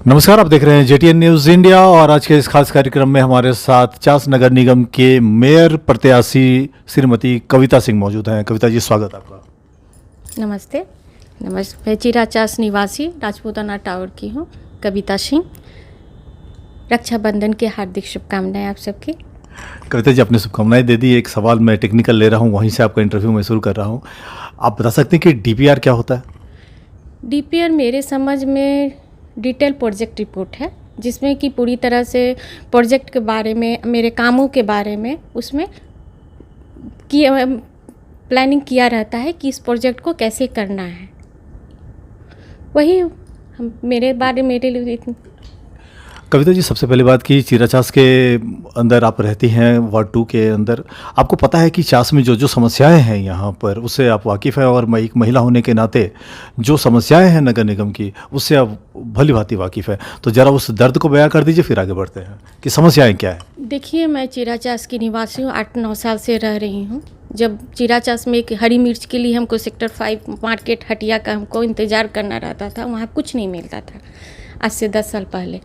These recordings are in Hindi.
नमस्कार, आप देख रहे हैं जेटीएन न्यूज़ इंडिया और आज के इस खास कार्यक्रम में हमारे साथ चास नगर निगम के मेयर प्रत्याशी श्रीमती कविता सिंह मौजूद हैं। कविता जी, स्वागत आपका। नमस्ते। मैं चिराचास निवासी राजपूताना टावर की हूँ, कविता सिंह। रक्षाबंधन की हार्दिक शुभकामनाएं आप सबकी। कविता जी, आपने शुभकामनाएं दे दी। एक सवाल मैं टेक्निकल ले रहा हूँ, वहीं से आपका इंटरव्यू मैं शुरू कर रहा हूँ। आप बता सकते हैं कि डीपीआर क्या होता है? डीपीआर मेरे समझ में डिटेल प्रोजेक्ट रिपोर्ट है, जिसमें कि पूरी तरह से प्रोजेक्ट के बारे में, मेरे कामों के बारे में उसमें प्लानिंग किया रहता है कि इस प्रोजेक्ट को कैसे करना है। वही मेरे लिए। कविता जी, सबसे पहली बात कि चिराचास के अंदर आप रहती हैं, वार्ड 2 के अंदर। आपको पता है कि चास में जो जो समस्याएं हैं यहाँ पर, उससे आप वाकिफ़ हैं और एक महिला होने के नाते जो समस्याएं हैं नगर निगम की, उससे आप भली भांति वाकिफ़ है। तो ज़रा उस दर्द को बयां कर दीजिए, फिर आगे बढ़ते हैं कि समस्याएं क्या है। देखिए, मैं चिराचास की निवासी हूँ, 8-9 साल से रह रही हूँ। जब चिराचास में एक हरी मिर्च के लिए हमको सेक्टर 5 मार्केट हटिया का हमको इंतज़ार करना रहता था, वहाँ कुछ नहीं मिलता था आज से 10 साल पहले।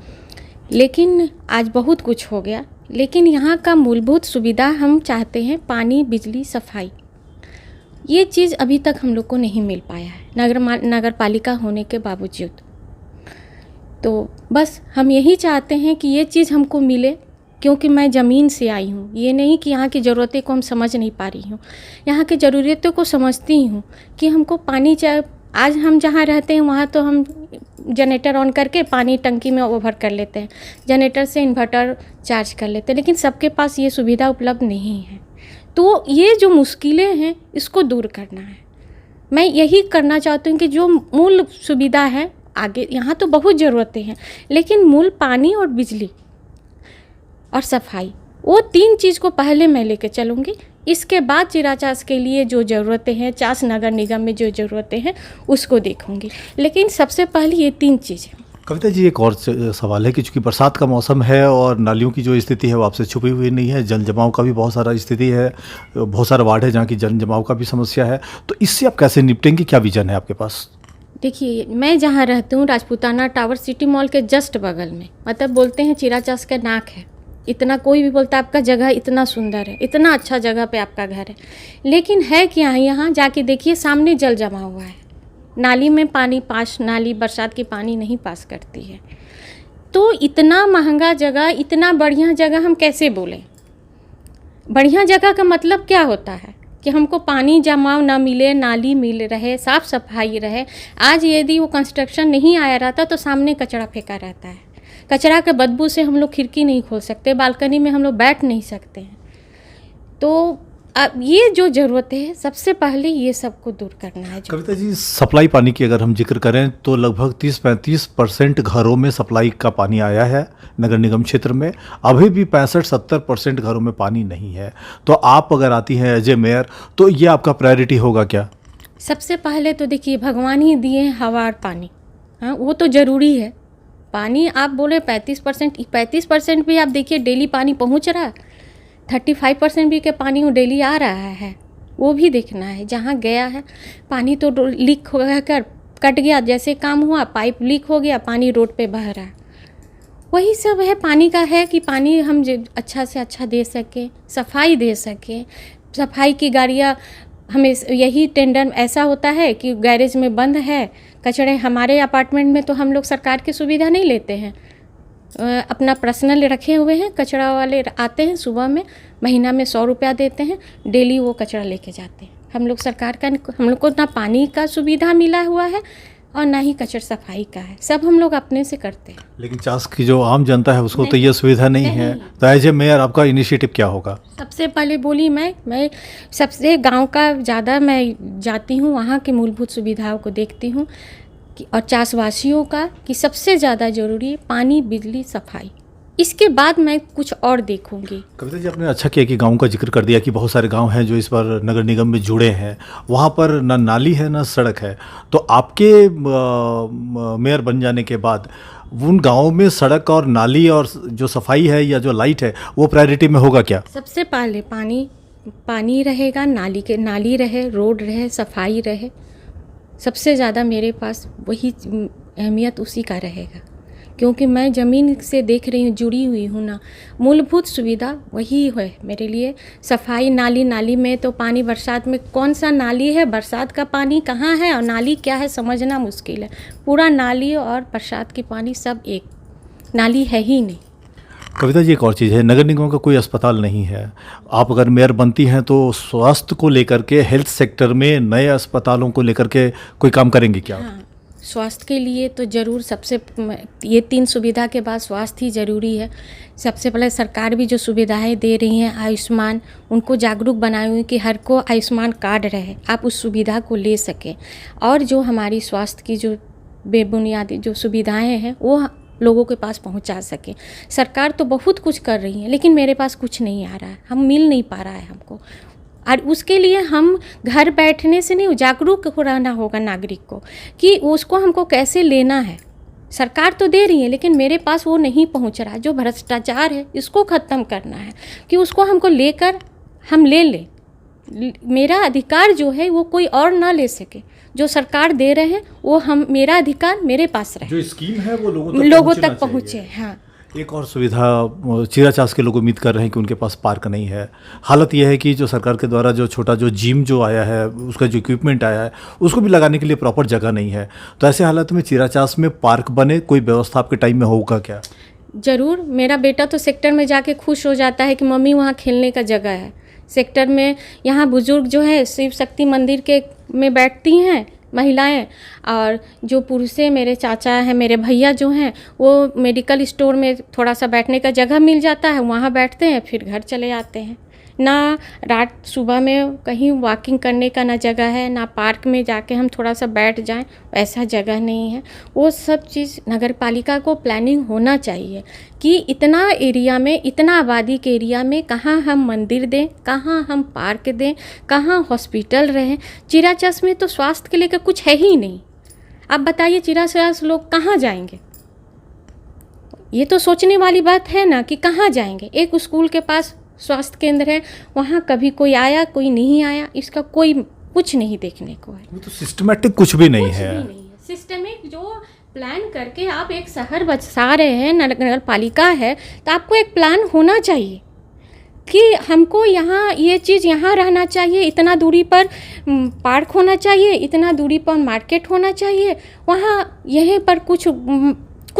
लेकिन आज बहुत कुछ हो गया। लेकिन यहाँ का मूलभूत सुविधा हम चाहते हैं, पानी, बिजली, सफाई। ये चीज़ अभी तक हम लोग को नहीं मिल पाया है नगर पालिका होने के बावजूद। तो बस हम यही चाहते हैं कि ये चीज़ हमको मिले, क्योंकि मैं ज़मीन से आई हूँ। ये नहीं कि यहाँ की ज़रूरतें को हम समझ नहीं पा रही हूँ, यहाँ की ज़रूरतों को समझती हूँ कि हमको पानी चाहिए। आज हम जहाँ रहते हैं वहाँ तो हम जनरेटर ऑन करके पानी टंकी में ओवर कर लेते हैं, जनरेटर से इन्वर्टर चार्ज कर लेते हैं, लेकिन सबके पास ये सुविधा उपलब्ध नहीं है। तो ये जो मुश्किलें हैं, इसको दूर करना है। मैं यही करना चाहती हूँ कि जो मूल सुविधा है, आगे यहाँ तो बहुत ज़रूरतें हैं, लेकिन मूल पानी और बिजली और सफाई, वो 3 चीज़ को पहले मैं लेके चलूँगी। इसके बाद चिराचास के लिए जो ज़रूरतें हैं, चास नगर निगम में जो ज़रूरतें हैं, उसको देखूँगी। लेकिन सबसे पहले ये 3 चीज़ें। कविता जी, एक और सवाल है कि चूँकि बरसात का मौसम है और नालियों की जो स्थिति है वो आपसे छुपी हुई नहीं है, जल जमाव का भी बहुत सारा स्थिति है, बहुत सारा वार्ड है जहाँ की जल जमाव का भी समस्या है। तो इससे आप कैसे निपटेंगे, क्या विजन है आपके पास? देखिए, मैं जहाँ रहती हूँ राजपूताना टावर सिटी मॉल के जस्ट बगल में, मतलब बोलते हैं चिराचास का नाक है। इतना कोई भी बोलता है आपका जगह इतना सुंदर है, इतना अच्छा जगह पे आपका घर है, लेकिन है क्या? यहाँ जाके देखिए, सामने जल जमा हुआ है। नाली में पानी नाली बरसात की पानी नहीं पास करती है। तो इतना महंगा जगह, इतना बढ़िया जगह हम कैसे बोलें? बढ़िया जगह का मतलब क्या होता है कि हमको पानी जमाव ना मिले, नाली मिल रहे, साफ़ सफाई रहे। आज यदि वो कंस्ट्रक्शन नहीं आया रहता तो सामने कचरा फेंका रहता है। कचरा के बदबू से हम लोग खिड़की नहीं खोल सकते, बालकनी में हम लोग बैठ नहीं सकते हैं। तो अब ये जो ज़रूरत है, सबसे पहले ये सबको दूर करना है। कविता जी, सप्लाई पानी की अगर हम जिक्र करें तो लगभग 30-35% घरों में सप्लाई का पानी आया है नगर निगम क्षेत्र में। अभी भी 65-70% घरों में पानी नहीं है। तो आप अगर आती हैं एज ए मेयर, तो ये आपका प्रायोरिटी होगा क्या? सबसे पहले तो देखिए, भगवान ही दिए हवा और पानी, हाँ, वो तो ज़रूरी है। पानी आप बोले 35% भी आप देखिए डेली पानी पहुंच रहा है, 35% भी के पानी वो डेली आ रहा है, वो भी देखना है। जहाँ गया है पानी तो लीक हो कर कट गया, जैसे काम हुआ पाइप लीक हो गया, पानी रोड पे बह रहा है। वही सब है पानी का, है कि पानी हम अच्छा से अच्छा दे सकें, सफाई दे सकें। सफाई की गाड़ियाँ, हमें यही टेंडर ऐसा होता है कि गैरेज में बंद है, कचरे हमारे अपार्टमेंट में तो हम लोग सरकार की सुविधा नहीं लेते हैं, अपना पर्सनल रखे हुए हैं। कचरा वाले आते हैं सुबह में, महीना में 100 रुपया देते हैं, डेली वो कचरा लेके जाते हैं। हम लोग सरकार का, हम लोग को ना पानी का सुविधा मिला हुआ है और ना ही कचरा सफाई का है, सब हम लोग अपने से करते हैं। लेकिन चास की जो आम जनता है उसको तो ये सुविधा नहीं है। तो एज ए मेयर आपका इनिशिएटिव क्या होगा? सबसे पहले बोली मैं सबसे गांव का ज़्यादा मैं जाती हूँ, वहाँ की मूलभूत सुविधाओं को देखती हूँ और चासवासियों का कि सबसे ज़्यादा ज़रूरी है पानी, बिजली, सफाई। इसके बाद मैं कुछ और देखूंगी। कविता जी, आपने अच्छा किया कि गांव का जिक्र कर दिया कि बहुत सारे गांव हैं जो इस बार नगर निगम में जुड़े हैं, वहाँ पर ना नाली है ना सड़क है। तो आपके मेयर बन जाने के बाद उन गांवों में सड़क और नाली और जो सफाई है या जो लाइट है, वो प्रायोरिटी में होगा क्या? सबसे पहले पानी रहेगा, नाली रहे, रोड रहे, सफाई रहे। सबसे ज़्यादा मेरे पास वही अहमियत उसी का रहेगा। क्योंकि मैं ज़मीन से देख रही हूँ, जुड़ी हुई हूँ ना। मूलभूत सुविधा वही है मेरे लिए। सफाई, नाली में तो पानी बरसात में कौन सा नाली है, बरसात का पानी कहाँ है और नाली क्या है समझना मुश्किल है। पूरा नाली और बरसात की पानी सब एक, नाली है ही नहीं। कविता जी, एक और चीज़ है, नगर निगम का कोई अस्पताल नहीं है। आप अगर मेयर बनती हैं तो स्वास्थ्य को लेकर के, हेल्थ सेक्टर में नए अस्पतालों को लेकर के कोई काम करेंगी क्या? हाँ, स्वास्थ्य के लिए तो ज़रूर ये 3 सुविधा के बाद स्वास्थ्य ही ज़रूरी है। सबसे पहले सरकार भी जो सुविधाएं दे रही हैं, आयुष्मान, उनको जागरूक बनाए हुए कि हर को आयुष्मान कार्ड रहे, आप उस सुविधा को ले सकें। और जो हमारी स्वास्थ्य की जो बेबुनियादी जो सुविधाएं हैं वो लोगों के पास पहुंचा सके। सरकार तो बहुत कुछ कर रही है, लेकिन मेरे पास कुछ नहीं आ रहा है, हम मिल नहीं पा रहा है हमको। और उसके लिए हम घर बैठने से नहीं, जागरूक हो रहना होगा नागरिक को कि उसको हमको कैसे लेना है। सरकार तो दे रही है, लेकिन मेरे पास वो नहीं पहुंच रहा। जो भ्रष्टाचार है इसको ख़त्म करना है कि उसको हमको लेकर हम ले लें। मेरा अधिकार जो है वो कोई और ना ले सके। जो सरकार दे रहे हैं वो हम, मेरा अधिकार मेरे पास रहे, जो स्कीम है वो लोगों तक पहुँचे। हाँ, एक और सुविधा, चीराचास के लोग उम्मीद कर रहे हैं कि उनके पास पार्क नहीं है। हालत यह है कि जो सरकार के द्वारा जो छोटा जो जिम जो आया है, उसका जो इक्विपमेंट आया है, उसको भी लगाने के लिए प्रॉपर जगह नहीं है। तो ऐसे हालत में चीराचास में पार्क बने, कोई व्यवस्था आपके टाइम में होगा क्या? ज़रूर। मेरा बेटा तो सेक्टर में जाके खुश हो जाता है कि मम्मी वहाँ खेलने का जगह है। सेक्टर में यहाँ बुजुर्ग जो है शिव शक्ति मंदिर के में बैठती हैं महिलाएं, और जो पुरुषें, मेरे चाचा हैं, मेरे भैया जो हैं, वो मेडिकल स्टोर में थोड़ा सा बैठने का जगह मिल जाता है, वहाँ बैठते हैं, फिर घर चले आते हैं। ना रात सुबह में कहीं वॉकिंग करने का ना जगह है, ना पार्क में जाके हम थोड़ा सा बैठ जाएं, ऐसा जगह नहीं है। वो सब चीज़ नगर पालिका को प्लानिंग होना चाहिए कि इतना एरिया में, इतना आबादी के एरिया में कहाँ हम मंदिर दें, कहाँ हम पार्क दें, कहाँ हॉस्पिटल रहें। चीराचास में तो स्वास्थ्य के लिए कुछ है ही नहीं। अब बताइए चीराचास लोग कहाँ जाएंगे? ये तो सोचने वाली बात है ना कि कहाँ जाएंगे। एक स्कूल के पास स्वास्थ्य केंद्र है, वहाँ कभी कोई आया, कोई नहीं आया, इसका कोई कुछ नहीं देखने को है। वो तो सिस्टमेटिक कुछ भी नहीं है। सिस्टमिक जो प्लान करके आप एक शहर बसा रहे हैं, नगर पालिका है, तो आपको एक प्लान होना चाहिए कि हमको यहाँ ये चीज़ यहाँ रहना चाहिए, इतना दूरी पर पार्क होना चाहिए, इतना दूरी पर मार्केट होना चाहिए, वहाँ यहीं पर कुछ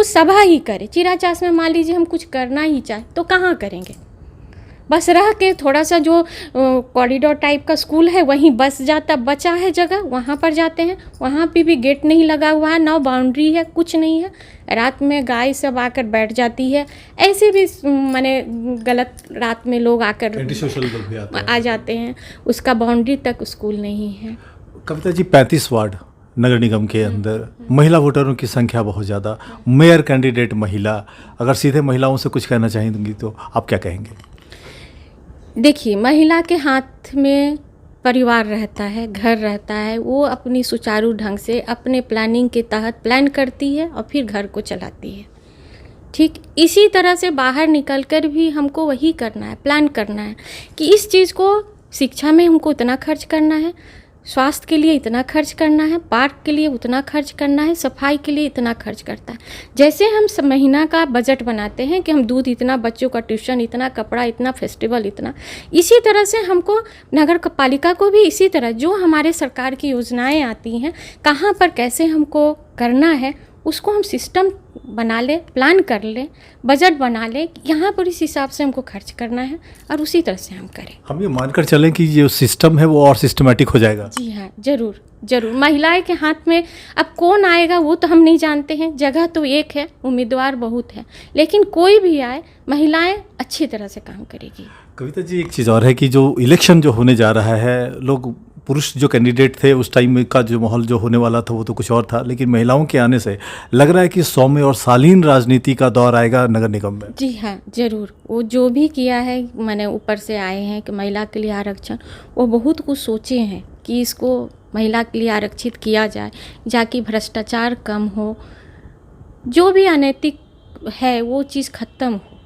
सभा ही करे। चीराचास में मान लीजिए हम कुछ करना ही चाहे तो कहाँ करेंगे? बस रह के थोड़ा सा जो कॉरिडोर टाइप का स्कूल है वहीं बस जाता बचा है जगह, वहाँ पर जाते हैं। वहाँ पे भी गेट नहीं लगा हुआ है, ना बाउंड्री है, कुछ नहीं है। रात में गाय सब आकर बैठ जाती है। ऐसे भी माने गलत रात में लोग आकर आ जाते हैं, उसका बाउंड्री तक स्कूल नहीं है। कविता जी, 35 वार्ड नगर निगम के अंदर महिला वोटरों की संख्या बहुत ज़्यादा, मेयर कैंडिडेट महिला, अगर सीधे महिलाओं से कुछ कहना चाहेंगी तो आप क्या कहेंगे? देखिए, महिला के हाथ में परिवार रहता है, घर रहता है, वो अपनी सुचारू ढंग से अपने प्लानिंग के तहत प्लान करती है और फिर घर को चलाती है। ठीक इसी तरह से बाहर निकलकर भी हमको वही करना है, प्लान करना है कि इस चीज़ को, शिक्षा में हमको इतना खर्च करना है, स्वास्थ्य के लिए इतना खर्च करना है, पार्क के लिए उतना खर्च करना है, सफाई के लिए इतना खर्च करता है। जैसे हम महीना का बजट बनाते हैं कि हम दूध इतना, बच्चों का ट्यूशन इतना, कपड़ा इतना, फेस्टिवल इतना, इसी तरह से हमको नगर पालिका को भी इसी तरह जो हमारे सरकार की योजनाएं आती हैं, कहाँ पर कैसे हमको करना है, उसको हम सिस्टम बना ले, प्लान कर ले, बजट बना ले, यहाँ पर इस हिसाब से हमको खर्च करना है और उसी तरह से हम करें। हम ये मानकर चलें कि जो सिस्टम है वो और सिस्टमेटिक हो जाएगा। जी हाँ, ज़रूर ज़रूर। महिलाएं के हाथ में अब कौन आएगा वो तो हम नहीं जानते हैं। जगह तो एक है, उम्मीदवार बहुत है, लेकिन कोई भी आए, महिलाएं अच्छी तरह से काम करेगी। कविता जी, एक चीज़ और है कि जो इलेक्शन जो होने जा रहा है, लोग पुरुष जो कैंडिडेट थे उस टाइम का जो माहौल जो होने वाला था वो तो कुछ और था, लेकिन महिलाओं के आने से लग रहा है कि सौम्य और शालीन राजनीति का दौर आएगा नगर निगम में। जी हाँ, ज़रूर। वो जो भी किया है, मैंने ऊपर से आए हैं कि महिला के लिए आरक्षण, वो बहुत कुछ सोचे हैं कि इसको महिला के लिए आरक्षित किया जाए, जाकि भ्रष्टाचार कम हो, जो भी अनैतिक है वो चीज़ ख़त्म हो।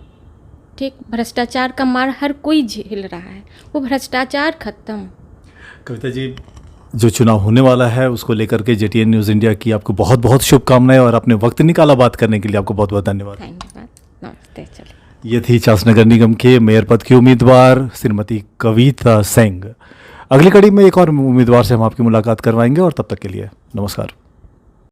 ठीक, भ्रष्टाचार का मार हर कोई झेल रहा है, वो भ्रष्टाचार ख़त्म। कविता जी, जो चुनाव होने वाला है उसको लेकर के JTN न्यूज़ इंडिया की आपको बहुत बहुत शुभकामनाएं और अपने वक्त निकाला बात करने के लिए आपको बहुत बहुत धन्यवाद। धन्यवाद, नमस्ते। चलिए, ये थी चास नगर निगम के मेयर पद की उम्मीदवार श्रीमती कविता सिंह। अगली कड़ी में एक और उम्मीदवार से हम आपकी मुलाकात करवाएंगे और तब तक के लिए नमस्कार।